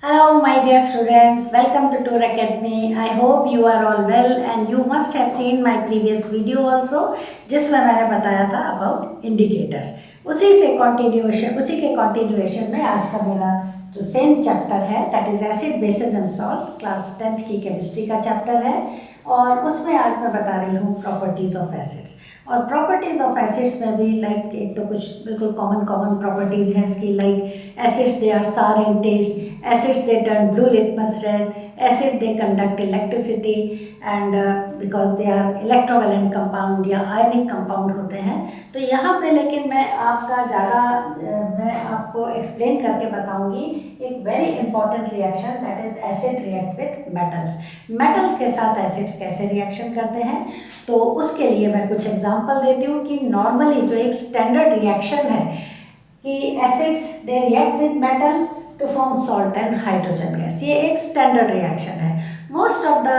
Hello, my dear students. Welcome to Tour Academy. I hope you are all well and you must have seen my previous video also, जिसमें मैंने बताया था about indicators. उसी के continuation में आज का मेरा जो सेम चैप्टर है that is acid bases and salts class 10th की केमिस्ट्री का चैप्टर है और उसमें आज मैं बता रही हूँ प्रॉपर्टीज ऑफ एसिड्स। और प्रॉपर्टीज ऑफ एसिड्स में भी लाइक एक तो कुछ बिल्कुल कॉमन प्रॉपर्टीज हैं इसकी, लाइक एसिड्स दे आर सार इन test, acids they turn blue litmus red, acid they conduct electricity and because they are electrovalent compound या ionic compound होते हैं। तो यहाँ पे लेकिन मैं आपको एक्सप्लेन करके बताऊंगी एक very important reaction that is acid react with metals. Metals के साथ एसिड्स कैसे रिएक्शन करते हैं, तो उसके लिए मैं कुछ एग्जांपल देती हूँ कि नॉर्मली जो एक स्टैंडर्ड रिएक्शन है कि acids they react with metal to form salt and hydrogen gas, ये एक स्टैंडर्ड रिएक्शन है। मोस्ट ऑफ द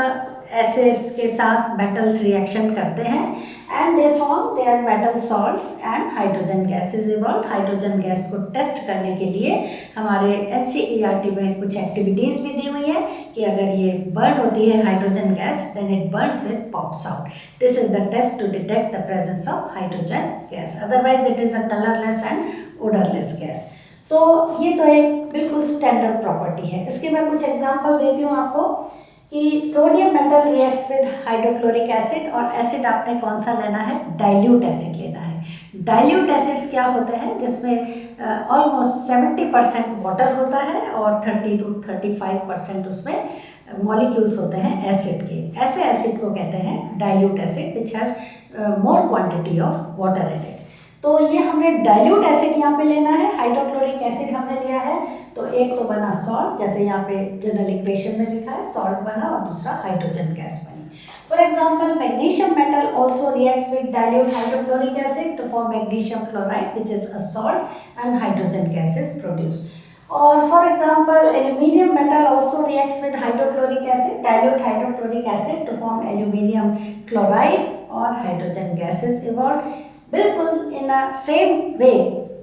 एसिड्स के साथ मेटल्स रिएक्शन करते हैं and they form their metal salts and hydrogen gas is evolve. Hydrogen gas को test करने के लिए हमारे NCERT में कुछ एक्टिविटीज़ भी दी हुई है कि अगर ये बर्न होती है hydrogen gas then it burns with pops out. This is the test to detect the presence of hydrogen gas, otherwise it is a colourless and odourless gas. तो ये तो एक बिल्कुल स्टैंडर्ड प्रॉपर्टी है। इसके मैं कुछ एग्जांपल देती हूँ आपको कि sodium metal reacts with hydrochloric acid, और एसिड आपने कौन सा लेना है, डाइल्यूट एसिड लेना है। डाइल्यूट एसिड्स क्या होते हैं जिसमें ऑलमोस्ट 70% वाटर होता है और 30 to 35% उसमें मॉलिक्यूल्स होते हैं एसिड के। ऐसे एसिड को कहते हैं dilute acid which has more quantity of water in it. तो ये हमें डाइल्यूट एसिड यहाँ पे लेना है, हाइड्रोक्लोरिक एसिड हमने लिया है, तो एक तो बना सॉल्ट, जैसे यहाँ पे जनरल इक्वेशन में लिखा है सॉल्ट बना, और दूसरा हाइड्रोजन गैस बनी। For example magnesium metal also reacts with dilute hydrochloric acid to form magnesium chloride which is a salt and hydrogen gas is produce. और for example aluminium metal also reacts with hydrochloric acid, dilute hydrochloric acid to form aluminium chloride और hydrogen gas is evolve. बिल्कुल in a same way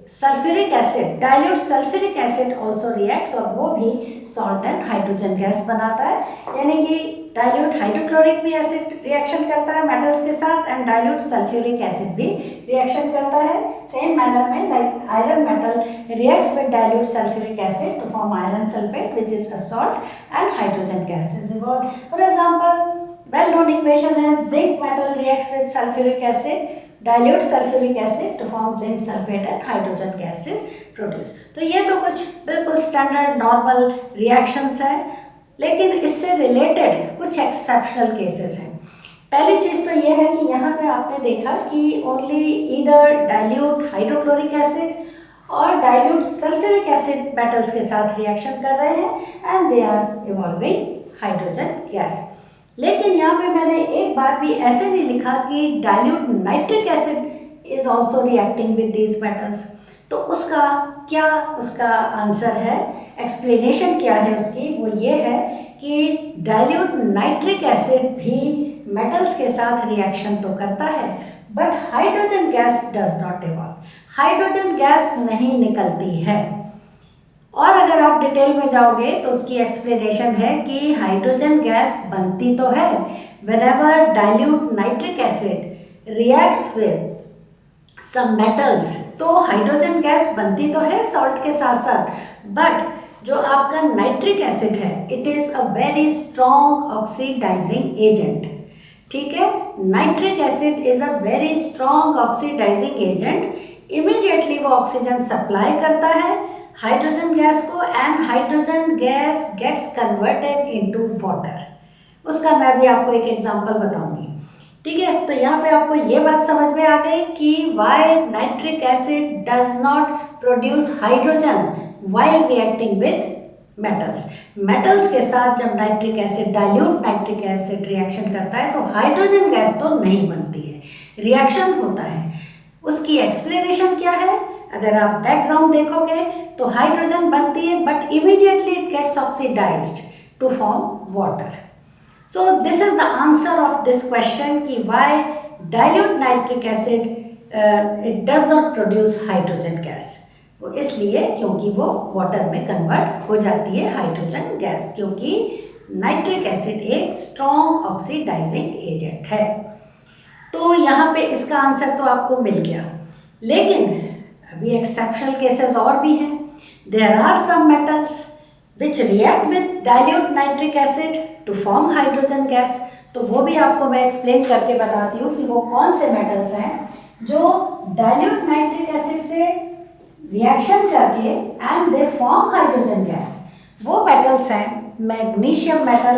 sulphuric acid, dilute sulphuric acid also reacts, और वो भी salt and hydrogen gas बनाता है। यानी कि dilute hydrochloric भी एसिड रिएक्शन करता है मेटल्स के साथ एंड डाइल्यूट सल्फ्यूरिक एसिड भी रिएक्शन करता है सेम मैनर में, like iron metal reacts with dilute sulphuric acid to form iron sulphate which is a salt and hydrogen gas is evolve. For example well known equation है zinc metal reacts with sulphuric acid, dilute sulfuric acid to form zinc sulfate and hydrogen gas is produced। तो ये तो कुछ बिल्कुल standard normal reactions हैं, लेकिन इससे related कुछ एक्सेप्शनल केसेस हैं। पहली चीज़ तो ये है कि यहाँ पे आपने देखा कि only either dilute hydrochloric acid और डाइल्यूट सल्फ्यूरिक एसिड मेटल्स के साथ रिएक्शन कर रहे हैं and they are evolving hydrogen gas. लेकिन यहाँ पे मैंने एक बार भी ऐसे नहीं लिखा कि dilute nitric acid is also reacting with these metals. तो उसका आंसर है, एक्सप्लेनेशन क्या है उसकी, वो ये है कि डाइल्यूट नाइट्रिक एसिड भी मेटल्स के साथ रिएक्शन तो करता है but hydrogen gas does not evolve, hydrogen gas नहीं निकलती है। और अगर आप डिटेल में जाओगे तो उसकी एक्सप्लेनेशन है कि हाइड्रोजन गैस बनती तो है whenever dilute nitric acid reacts with some metals, तो हाइड्रोजन गैस बनती तो है सॉल्ट के साथ साथ, बट जो आपका नाइट्रिक एसिड है it is a very strong oxidising agent. ठीक है, nitric acid is a very strong oxidising agent, immediately वो ऑक्सीजन सप्लाई करता है हाइड्रोजन गैस को and hydrogen gas gets converted into water. उसका मैं भी आपको एक एग्जांपल बताऊंगी। ठीक है, तो यहाँ पे आपको ये बात समझ में आ गई कि why nitric acid does not produce hydrogen while reacting with metals. Metals के साथ जब nitric acid dilute nitric acid reaction करता है तो हाइड्रोजन गैस तो नहीं बनती है, रिएक्शन होता है। उसकी एक्सप्लेनेशन क्या है, अगर आप बैकग्राउंड देखोगे तो हाइड्रोजन बनती है but immediately it gets oxidised to form water. So this is the answer of this question कि why dilute nitric acid it does not produce hydrogen gas. वो इसलिए क्योंकि वो वाटर में कन्वर्ट हो जाती है हाइड्रोजन गैस, क्योंकि नाइट्रिक एसिड एक स्ट्रॉन्ग ऑक्सीडाइजिंग एजेंट है। तो यहाँ पे इसका आंसर तो आपको मिल गया, लेकिन अभी एक्सेप्शनल केसेस और भी हैं। There are some metals which react with dilute nitric acid to form hydrogen gas. तो वो भी आपको मैं एक्सप्लेन करके बताती हूँ कि वो कौन से मेटल्स हैं जो डाइल्यूट नाइट्रिक एसिड से रिएक्शन करके and they form hydrogen gas. वो मेटल्स हैं magnesium metal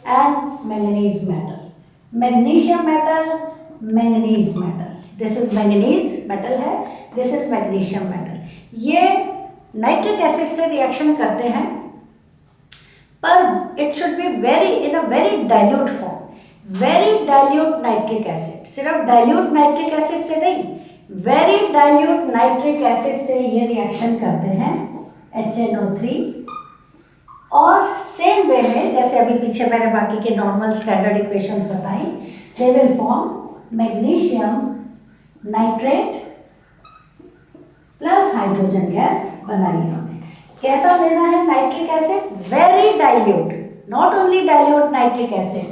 and manganese metal. Magnesium metal, manganese metal, this is manganese metal है, दिस इज मैग्नीशियम मेटल। ये नाइट्रिक एसिड से रिएक्शन करते हैं, पर it should be very in a very dilute form, very dilute nitric acid. सिर्फ dilute nitric acid से नहीं, very dilute nitric acid से ये रिएक्शन करते हैं HNO3। और सेम वे में जैसे अभी पीछे मैंने बाकी के नॉर्मल स्टैंडर्ड इक्वेशंस बताई, they will form magnesium nitrate plus hydrogen gas बनाई इन्होंने। कैसा लेना है nitric acid? Very dilute, not only dilute nitric acid,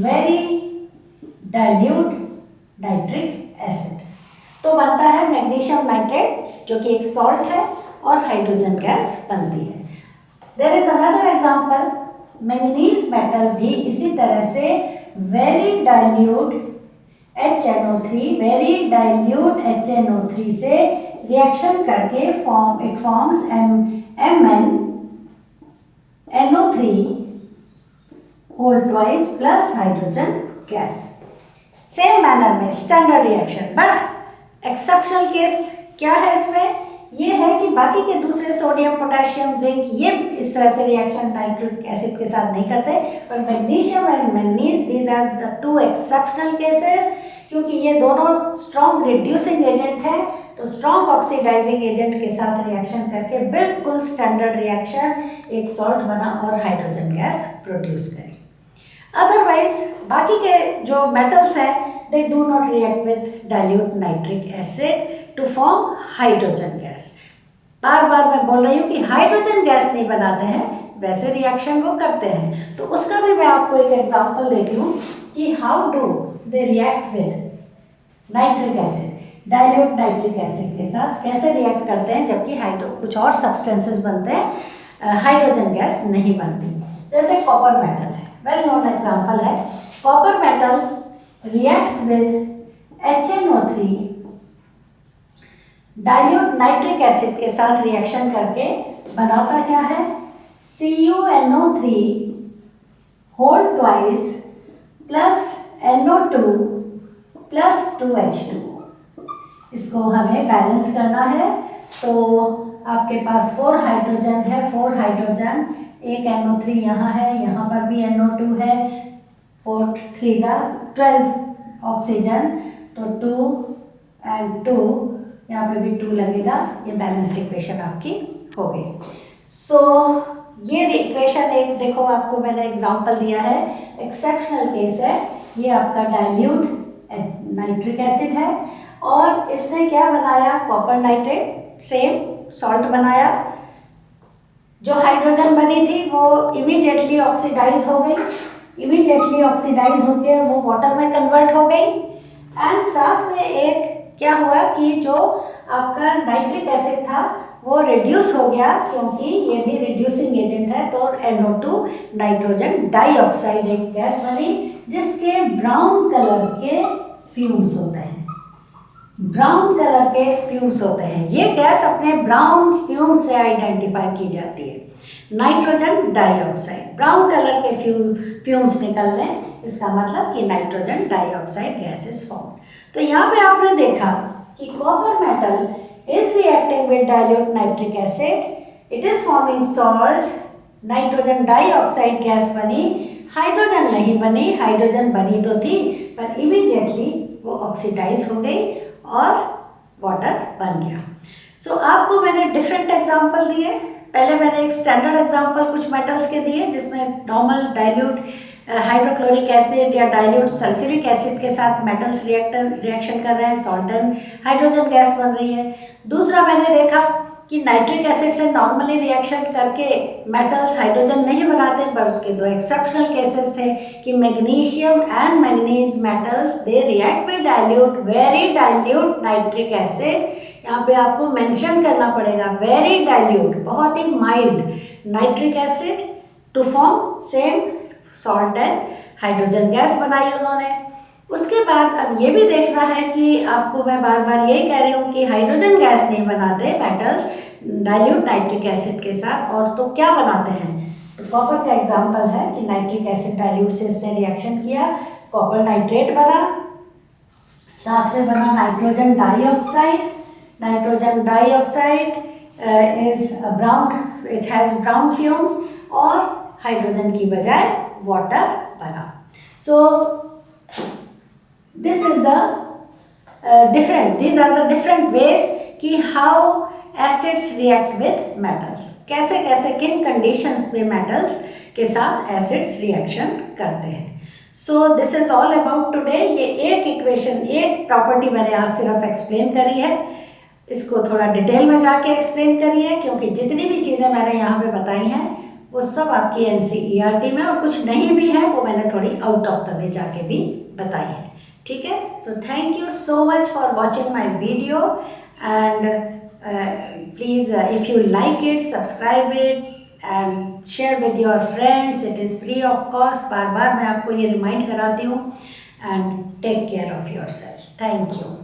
very dilute nitric acid. तो बनता है मैग्नीशियम नाइट्रेट जो कि एक सॉल्ट है और हाइड्रोजन गैस बनती है। There is another example, manganese metal भी इसी तरह से very dilute HNO3, very dilute HNO3 से रिएक्शन करके it forms MnNO3 whole twice plus hydrogen gas. Same manner में standard reaction, but exceptional case क्या है इसमें? ये है कि बाकी के दूसरे सोडियम, पोटेशियम, जिंक ये इस तरह से रिएक्शन नाइट्रिक एसिड के साथ नहीं करते, पर magnesium and manganese these are the two exceptional cases, क्योंकि ये दोनों स्ट्रॉन्ग रिड्यूसिंग एजेंट है। तो स्ट्रॉन्ग ऑक्सीडाइजिंग एजेंट के साथ रिएक्शन करके बिल्कुल स्टैंडर्ड रिएक्शन, एक सॉल्ट बना और हाइड्रोजन गैस प्रोड्यूस करी। अदरवाइज बाकी के जो मेटल्स हैं they do not react with dilute nitric acid to form hydrogen gas. बार बार मैं बोल रही हूँ कि हाइड्रोजन गैस नहीं बनाते हैं, वैसे रिएक्शन वो करते हैं। तो उसका भी मैं आपको एक एग्जांपल देती हूँ कि how do they react with nitric acid, dilute nitric acid के साथ कैसे रिएक्ट करते हैं, जबकि कुछ और सब्सटेंसेस बनते हैं, हाइड्रोजन गैस नहीं बनती। जैसे कॉपर मेटल है, वेल नोन एग्जांपल है। Copper metal reacts with HNO3 dilute nitric acid के साथ रिएक्शन करके बनाता क्या है? CuNO3 whole twice plus NO2 plus 2H2। इसको हमें बैलेंस करना है। तो आपके पास 4 हाइड्रोजन है, 4 हाइड्रोजन, एक NO3 यहाँ है, यहाँ पर भी NO2 है, 4 3 12 ऑक्सीजन, तो 2 and 2, यहाँ पे भी 2 लगेगा। ये बैलेंस्ड इक्वेशन आपकी हो गई। सो ये इक्वेशन एक देखो, आपको मैंने एग्जांपल दिया है, एक्सेप्शनल केस है। ये आपका डाइल्यूट नाइट्रिक एसिड है और इसने क्या बनाया? कॉपर नाइट्रेट, सेम सॉल्ट बनाया। जो हाइड्रोजन बनी थी वो इमीडिएटली ऑक्सीडाइज हो गई, इमीडिएटली ऑक्सीडाइज होकर वो वाटर में कन्वर्ट हो गई। एंड साथ में एक क्या हुआ कि जो आपका नाइट्रिक एसिड था वो रिड्यूस हो गया, क्योंकि ये भी रिड्यूसिंग एजेंट है। तो NO2 नाइट्रोजन डाइऑक्साइड एक गैस बनी जिसके ब्राउन कलर के फ्यूम्स होते हैं, ब्राउन कलर के फ्यूम्स होते हैं। ये गैस अपने ब्राउन फ्यूम से आइडेंटिफाई की जाती है। नाइट्रोजन डाइऑक्साइड, ब्राउन कलर के फ्यूम्स निकल रहे हैं, इसका मतलब कि nitrogen dioxide gas is form. तो यहाँ पे आपने देखा कि copper metal is reacting with dilute nitric acid, it is forming salt, nitrogen dioxide gas बनी, हाइड्रोजन नहीं बनी, हाइड्रोजन बनी तो थी पर इमीडिएटली वो ऑक्सीडाइज हो गई और वाटर बन गया। सो आपको मैंने डिफरेंट एग्जांपल दिए। पहले मैंने एक स्टैंडर्ड एग्जांपल कुछ मेटल्स के दिए जिसमें नॉर्मल डाइल्यूट हाइड्रोक्लोरिक एसिड या डाइल्यूट सल्फ्यूरिक एसिड के साथ मेटल्स रिएक्शन कर रहे हैं, सॉल्ट एंड हाइड्रोजन गैस बन रही है। दूसरा मैंने देखा कि नाइट्रिक एसिड से नॉर्मली रिएक्शन करके मेटल्स हाइड्रोजन नहीं बनाते, पर उसके दो एक्सेप्शनल केसेस थे कि magnesium and manganese metals they react with dilute, very dilute nitric acid. यहाँ पे आपको मेंशन करना पड़ेगा वेरी डाइल्यूट, बहुत ही mild nitric acid to form same salt and hydrogen gas बनाई उन्होंने। उसके बाद अब ये भी देखना है कि आपको मैं बार बार यही कह रही हूँ कि हाइड्रोजन गैस नहीं बनाते मेटल्स डाइल्यूट नाइट्रिक एसिड के साथ, और तो क्या बनाते हैं, तो कॉपर का एग्जांपल है कि नाइट्रिक एसिड डाइल्यूट से इसने रिएक्शन किया, कॉपर नाइट्रेट बना, साथ में बना nitrogen dioxide. Nitrogen dioxide is brown, it has brown fumes, और हाइड्रोजन की बजाय वाटर बना। सो this is the these are the different ways कि how acids react with metals, कैसे कैसे किन conditions में metals के साथ acids reaction करते हैं। So this is all about today। ये एक equation, एक property मैंने आज सिर्फ explain करी है, इसको थोड़ा डिटेल में जाके एक्सप्लेन करिए, क्योंकि जितनी भी चीज़ें मैंने यहाँ पे बताई हैं वो सब आपकी NCERT में, और कुछ नहीं भी है वो मैंने थोड़ी आउट ऑफ द वे जाके भी बताई है, ठीक है। So thank you so much for watching my video, and please if you like it subscribe it and share with your friends, it is free of cost. बार बार मैं आपको ये रिमाइंड कराती हूँ, and take care of yourself. Thank you.